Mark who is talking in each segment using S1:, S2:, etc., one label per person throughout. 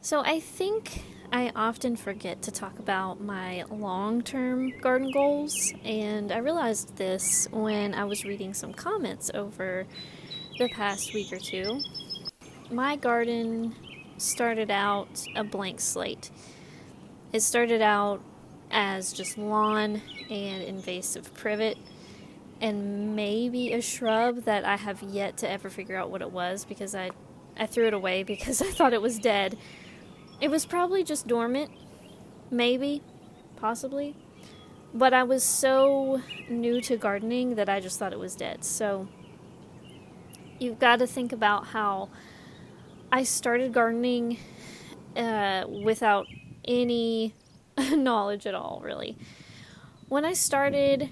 S1: So I think I often forget to talk about my long-term garden goals, and I realized this when I was reading some comments over the past week or two. My garden started out a blank slate. It started out as just lawn and invasive privet and maybe a shrub that I have yet to ever figure out what it was because I threw it away because I thought it was dead. It was probably just dormant, maybe, possibly. But I was so new to gardening that I just thought it was dead. So you've got to think about how I started gardening without any knowledge at all, really. When I started,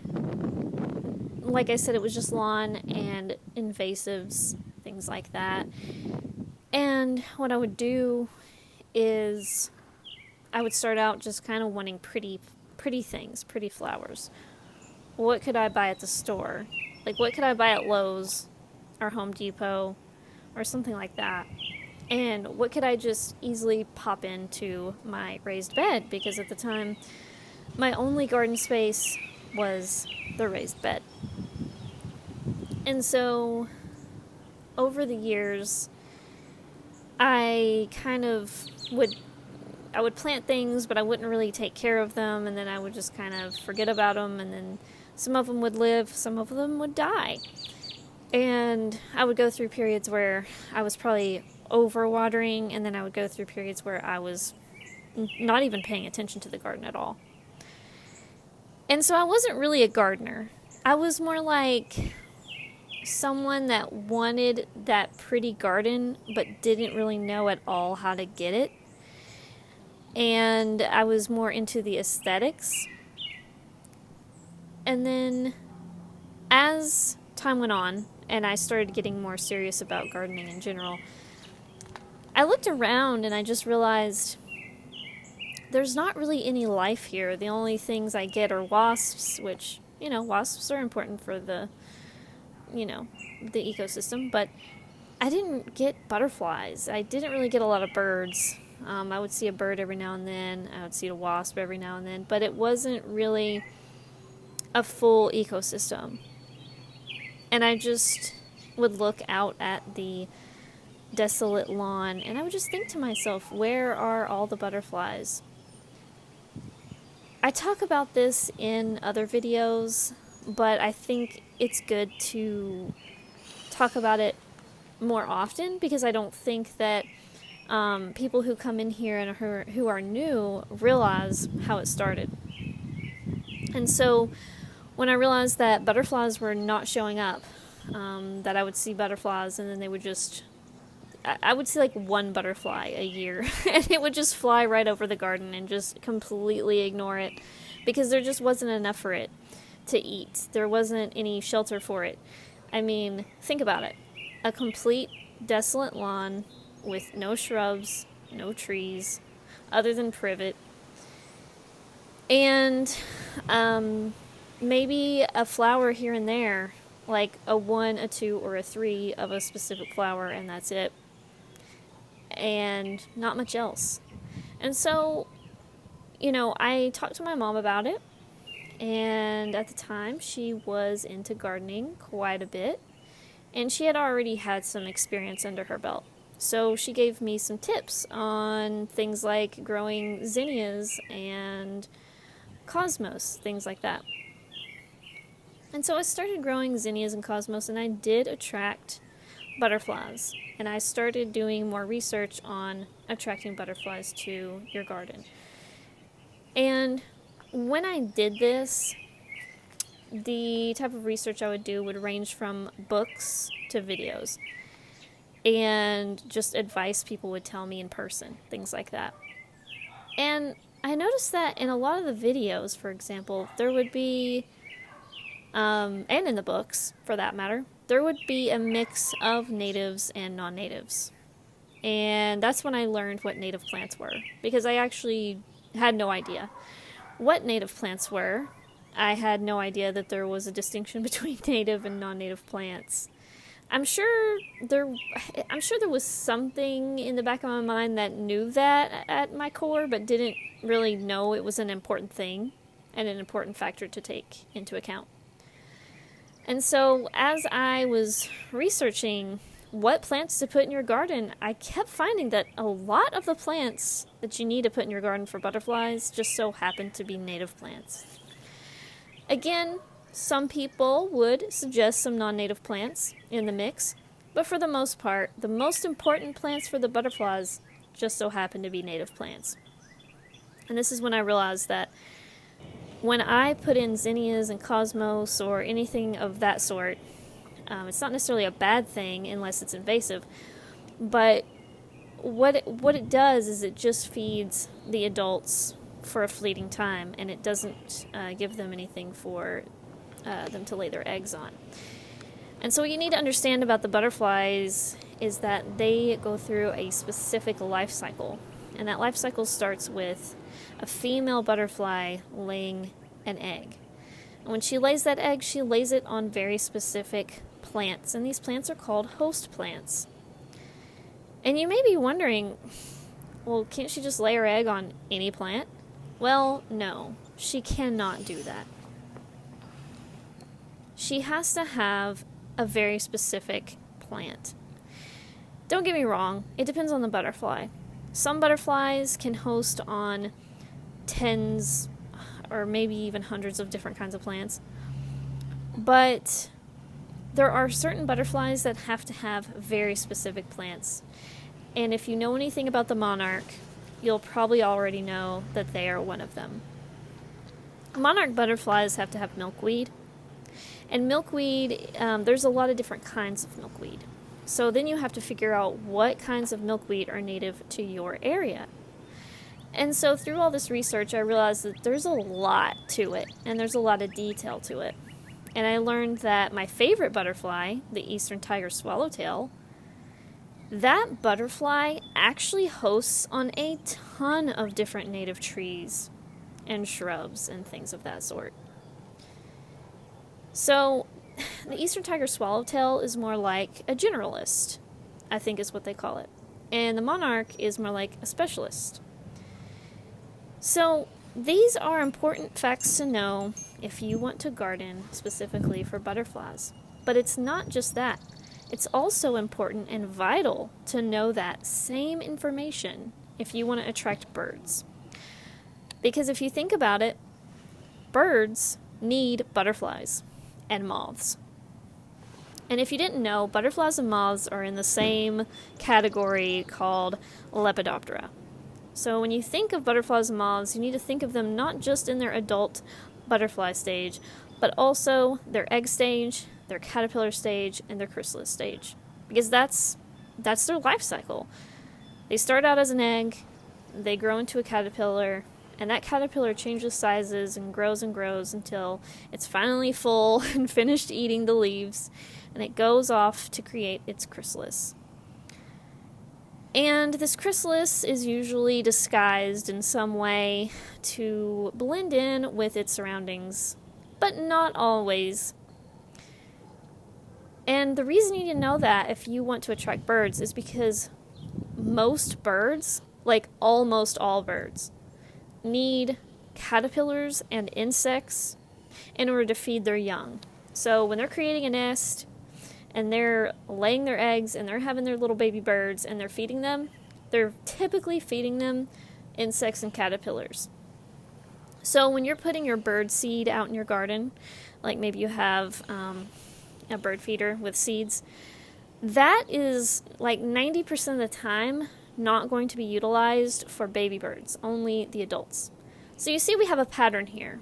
S1: like I said, it was just lawn and invasives, things like that. And what I would do is I would start out just kind of wanting pretty things, pretty flowers. What could I buy at the store? Like, what could I buy at Lowe's or Home Depot or something like that? And what could I just easily pop into my raised bed? Because at the time, my only garden space was the raised bed. And so, over the years, I kind of I would plant things, but I wouldn't really take care of them, and then I would just kind of forget about them, and then some of them would live, some of them would die. And I would go through periods where I was probably overwatering, and then I would go through periods where I was not even paying attention to the garden at all. And so I wasn't really a gardener. I was more like someone that wanted that pretty garden, but didn't really know at all how to get it. And I was more into the aesthetics. And then as time went on and I started getting more serious about gardening in general, I looked around and I just realized there's not really any life here. The only things I get are wasps, which, wasps are important for the ecosystem, but I didn't get butterflies. I didn't really get a lot of birds. I would see a bird every now and then. I would see a wasp every now and then, but it wasn't really a full ecosystem. And I just would look out at the desolate lawn and I would just think to myself, where are all the butterflies? I talk about this in other videos, but I think it's good to talk about it more often because I don't think that people who come in here and who are new realize how it started. And so when I realized that butterflies were not showing up, that I would see butterflies and then they would just, I would see like one butterfly a year and it would just fly right over the garden and just completely ignore it because there just wasn't enough for it to eat. There wasn't any shelter for it. I mean, think about it. A complete desolate lawn with no shrubs, no trees, other than privet, and maybe a flower here and there, like a 1, a 2, or a 3 of a specific flower, and that's it. And not much else. And so, I talked to my mom about it, and at the time she was into gardening quite a bit, and she had already had some experience under her belt. So she gave me some tips on things like growing zinnias and cosmos, things like that. And so I started growing zinnias and cosmos, and I did attract butterflies. And I started doing more research on attracting butterflies to your garden. And when I did this, the type of research I would do would range from books to videos and just advice people would tell me in person, things like that. And I noticed that in a lot of the videos, for example, there would be, and in the books for that matter, there would be a mix of natives and non-natives. And that's when I learned what native plants were, because I actually had no idea what native plants were. I had no idea that there was a distinction between native and non-native plants. I'm sure there I'm sure there was something in the back of my mind that knew that at my core, but didn't really know it was an important thing and an important factor to take into account. And so as I was researching what plants to put in your garden, I kept finding that a lot of the plants that you need to put in your garden for butterflies just so happen to be native plants. Again, some people would suggest some non-native plants in the mix, but for the most part, the most important plants for the butterflies just so happen to be native plants. And this is when I realized that when I put in zinnias and cosmos or anything of that sort, it's not necessarily a bad thing unless it's invasive, but what it does is it just feeds the adults for a fleeting time, and it doesn't give them anything for them to lay their eggs on. And so what you need to understand about the butterflies is that they go through a specific life cycle, and that life cycle starts with a female butterfly laying an egg. And when she lays that egg, she lays it on very specific plants, and these plants are called host plants. And you may be wondering, well, can't she just lay her egg on any plant? Well, no, she cannot do that. She has to have a very specific plant. Don't get me wrong, it depends on the butterfly. Some butterflies can host on tens or maybe even hundreds of different kinds of plants. But there are certain butterflies that have to have very specific plants. And if you know anything about the monarch, you'll probably already know that they are one of them. Monarch butterflies have to have milkweed. And milkweed, there's a lot of different kinds of milkweed. So then you have to figure out what kinds of milkweed are native to your area. And so through all this research, I realized that there's a lot to it, and there's a lot of detail to it. And I learned that my favorite butterfly, the eastern tiger swallowtail, that butterfly actually hosts on a ton of different native trees and shrubs and things of that sort. So the eastern tiger swallowtail is more like a generalist, I think is what they call it. And the monarch is more like a specialist. So these are important facts to know if you want to garden specifically for butterflies. But it's not just that. It's also important and vital to know that same information if you want to attract birds. Because if you think about it, birds need butterflies and moths. And if you didn't know, butterflies and moths are in the same category called Lepidoptera. So when you think of butterflies and moths, you need to think of them not just in their adult butterfly stage, but also their egg stage, their caterpillar stage, and their chrysalis stage. Because that's their life cycle. They start out as an egg, they grow into a caterpillar, and that caterpillar changes sizes and grows until it's finally full and finished eating the leaves, and it goes off to create its chrysalis. And this chrysalis is usually disguised in some way to blend in with its surroundings, but not always. And the reason you need to know that if you want to attract birds is because most birds, like almost all birds, need caterpillars and insects in order to feed their young. So when they're creating a nest and they're laying their eggs and they're having their little baby birds and they're feeding them, they're typically feeding them insects and caterpillars. So when you're putting your bird seed out in your garden, like maybe you have a bird feeder with seeds, that is like 90% of the time not going to be utilized for baby birds, only the adults. So you see we have a pattern here.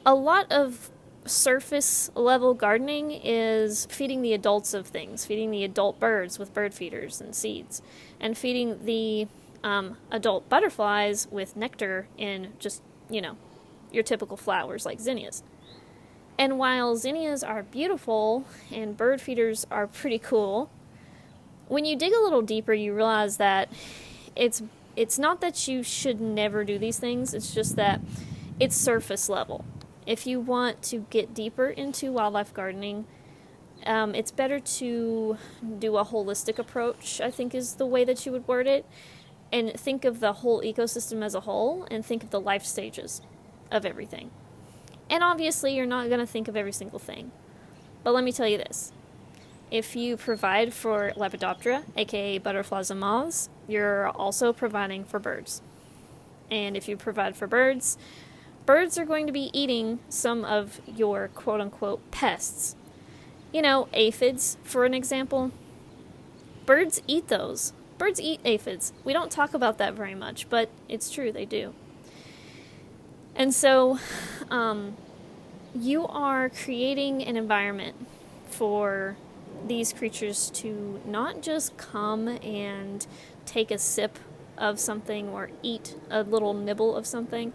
S1: A lot of surface level gardening is feeding the adults of things, feeding the adult birds with bird feeders and seeds, and feeding the adult butterflies with nectar in just, your typical flowers like zinnias. And while zinnias are beautiful and bird feeders are pretty cool, when you dig a little deeper, you realize that it's not that you should never do these things, it's just that it's surface level. If you want to get deeper into wildlife gardening, It's better to do a holistic approach, I think is the way that you would word it, and think of the whole ecosystem as a whole and think of the life stages of everything. And obviously, you're not going to think of every single thing. But let me tell you this. If you provide for Lepidoptera, aka butterflies and moths, you're also providing for birds. And if you provide for birds, birds are going to be eating some of your quote-unquote pests. You know, aphids, for an example. Birds eat those. Birds eat aphids. We don't talk about that very much, but it's true, they do. And so, you are creating an environment for these creatures to not just come and take a sip of something or eat a little nibble of something.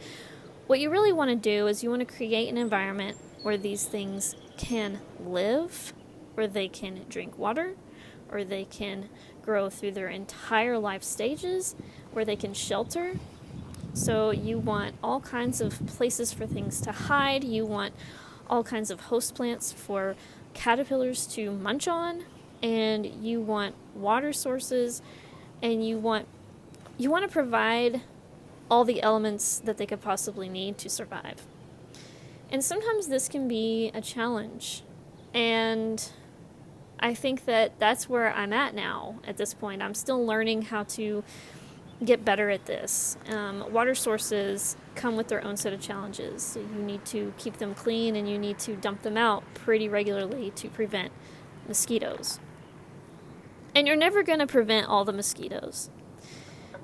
S1: What you really want to do is you want to create an environment where these things can live, where they can drink water, or they can grow through their entire life stages, where they can shelter. So you want all kinds of places for things to hide. You want all kinds of host plants for caterpillars to munch on, and you want water sources, and you want to provide all the elements that they could possibly need to survive. And sometimes this can be a challenge. And I think that that's where I'm at now at this point. I'm still learning how to get better at this. Water sources come with their own set of challenges. So you need to keep them clean and you need to dump them out pretty regularly to prevent mosquitoes. And you're never going to prevent all the mosquitoes.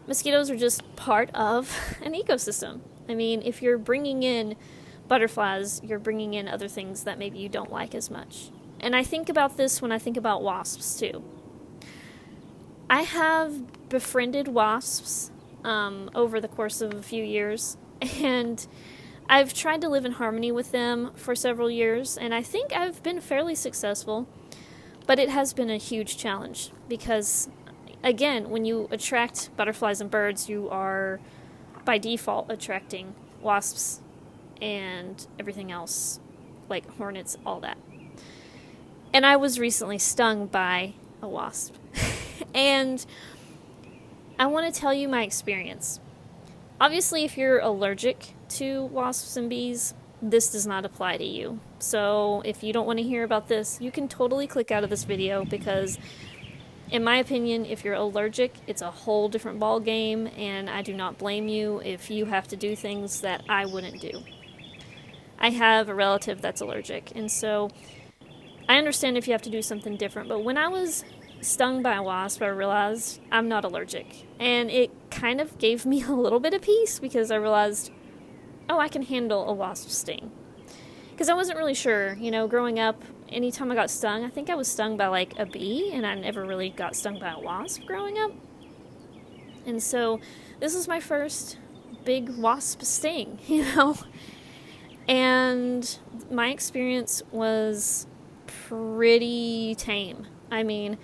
S1: Mosquitoes are just part of an ecosystem. I mean, if you're bringing in butterflies, you're bringing in other things that maybe you don't like as much. And I think about this when I think about wasps too. I have befriended wasps over the course of a few years, and I've tried to live in harmony with them for several years, and I think I've been fairly successful, but it has been a huge challenge because, again, when you attract butterflies and birds, you are by default attracting wasps and everything else, like hornets, all that. And I was recently stung by a wasp. And I want to tell you my experience. Obviously, if you're allergic to wasps and bees, this does not apply to you. So if you don't want to hear about this, you can totally click out of this video because, in my opinion, if you're allergic, it's a whole different ball game, and I do not blame you if you have to do things that I wouldn't do. I have a relative that's allergic, and so I understand if you have to do something different, but when I was stung by a wasp, I realized I'm not allergic. And it kind of gave me a little bit of peace because I realized, oh, I can handle a wasp sting. Because I wasn't really sure, you know, growing up, anytime I got stung, I think I was stung by like a bee, and I never really got stung by a wasp growing up. And so this was my first big wasp sting, you know. And my experience was pretty tame. I mean,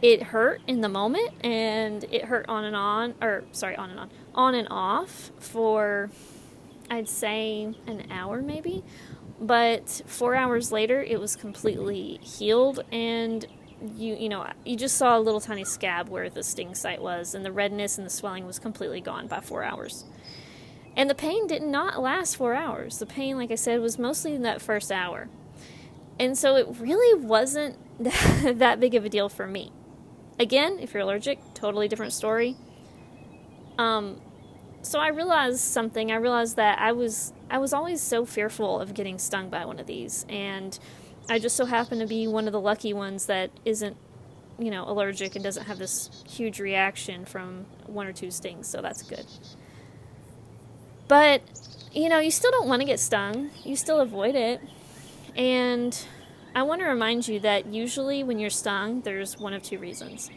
S1: it hurt in the moment, and it hurt on and off for, I'd say, an hour maybe. But 4 hours later, it was completely healed, and you just saw a little tiny scab where the sting site was, and the redness and the swelling was completely gone by 4 hours. And the pain did not last 4 hours. The pain, like I said, was mostly in that first hour. And so it really wasn't that big of a deal for me. Again, if you're allergic, totally different story. So I realized something. I realized that I was always so fearful of getting stung by one of these. And I just so happen to be one of the lucky ones that isn't, allergic and doesn't have this huge reaction from 1 or 2 stings. So that's good. But, you still don't want to get stung. You still avoid it. And I want to remind you that usually when you're stung, there's one of 2 reasons.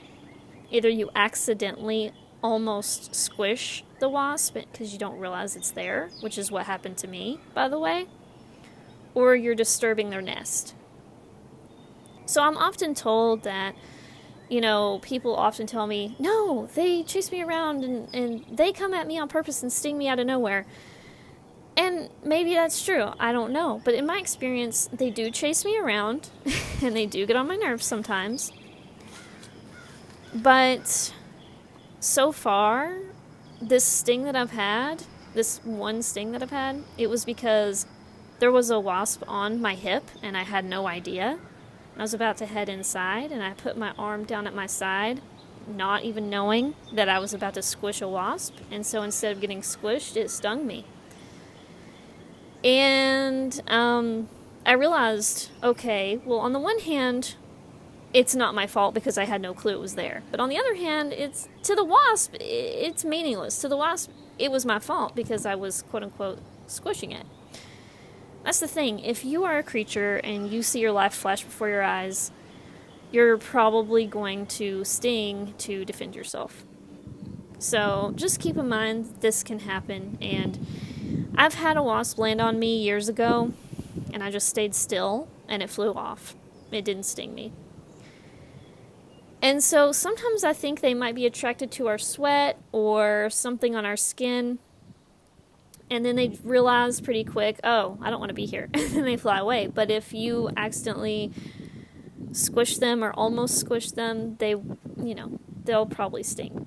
S1: Either you accidentally almost squish the wasp because you don't realize it's there, which is what happened to me, by the way, or you're disturbing their nest. So I'm often told that, people often tell me, no, they chase me around and they come at me on purpose and sting me out of nowhere. And maybe that's true, I don't know. But in my experience, they do chase me around and they do get on my nerves sometimes. But so far, this sting that I've had, this one sting that I've had, it was because there was a wasp on my hip and I had no idea. I was about to head inside and I put my arm down at my side, not even knowing that I was about to squish a wasp. And so instead of getting squished, it stung me. And I realized, okay, well, on the one hand, it's not my fault because I had no clue it was there. But on the other hand, it's to the wasp, it's meaningless. To the wasp, it was my fault because I was quote unquote squishing it. That's the thing. If you are a creature and you see your life flash before your eyes, you're probably going to sting to defend yourself. So just keep in mind this can happen. And I've had a wasp land on me years ago, and I just stayed still and it flew off. It didn't sting me. And so sometimes I think they might be attracted to our sweat or something on our skin. And then they realize pretty quick, oh, I don't want to be here. And then they fly away. But if you accidentally squish them or almost squish them, they'll probably sting.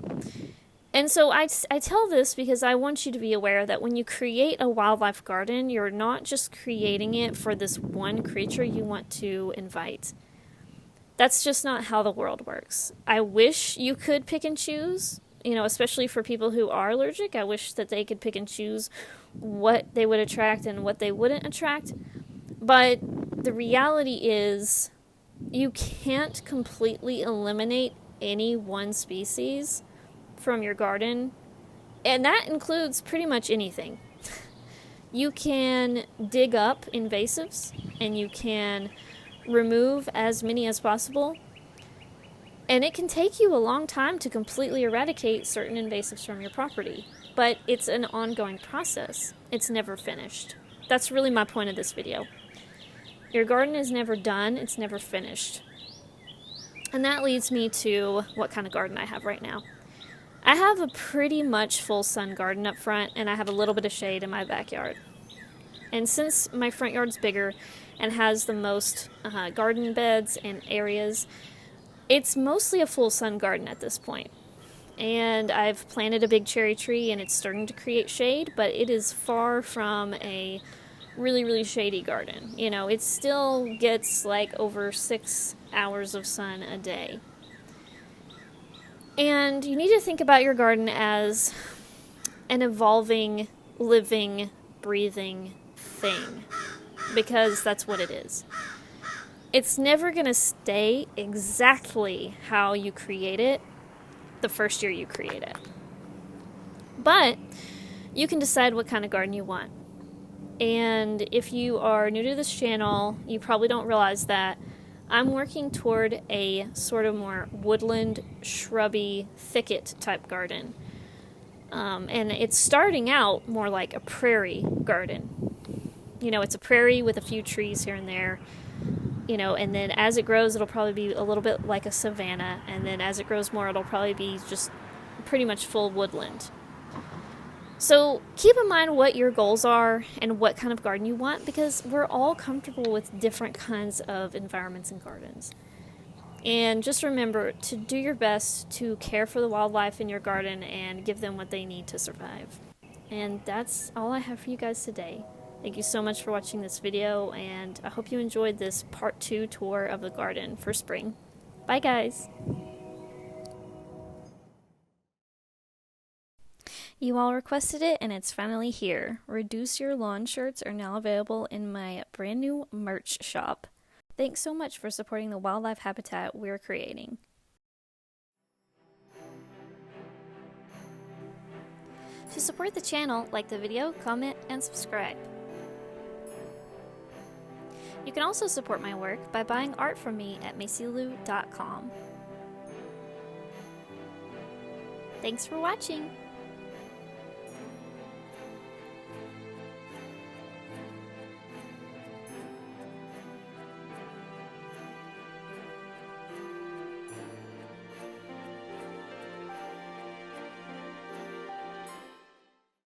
S1: And so I tell this because I want you to be aware that when you create a wildlife garden, you're not just creating it for this one creature you want to invite. That's just not how the world works. I wish you could pick and choose, especially for people who are allergic. I wish that they could pick and choose what they would attract and what they wouldn't attract. But the reality is you can't completely eliminate any one species from your garden, and that includes pretty much anything. You can dig up invasives and you can remove as many as possible, and it can take you a long time to completely eradicate certain invasives from your property, but it's an ongoing process. It's never finished. That's really my point of this video. Your garden is never done, it's never finished. And that leads me to what kind of garden I have right now. I have a pretty much full sun garden up front, and I have a little bit of shade in my backyard. And since my front yard's bigger and has the most garden beds and areas, it's mostly a full sun garden at this point. And I've planted a big cherry tree and it's starting to create shade, but it is far from a really, really shady garden. It still gets like over 6 hours of sun a day. And you need to think about your garden as an evolving, living, breathing thing, because that's what it is. It's never going to stay exactly how you create it the first year you create it. But you can decide what kind of garden you want. And if you are new to this channel, you probably don't realize that I'm working toward a sort of more woodland, shrubby, thicket type garden. And it's starting out more like a prairie garden. It's a prairie with a few trees here and there. And then as it grows, it'll probably be a little bit like a savanna. And then as it grows more, it'll probably be just pretty much full woodland. So keep in mind what your goals are and what kind of garden you want, because we're all comfortable with different kinds of environments and gardens. And just remember to do your best to care for the wildlife in your garden and give them what they need to survive. And that's all I have for you guys today. Thank you so much for watching this video, and I hope you enjoyed this part 2 tour of the garden for spring. Bye guys! You all requested it, and it's finally here. Reduce Your Lawn shirts are now available in my brand new merch shop. Thanks so much for supporting the wildlife habitat we're creating. To support the channel, like the video, comment, and subscribe. You can also support my work by buying art from me at macylou.com. Thanks for watching!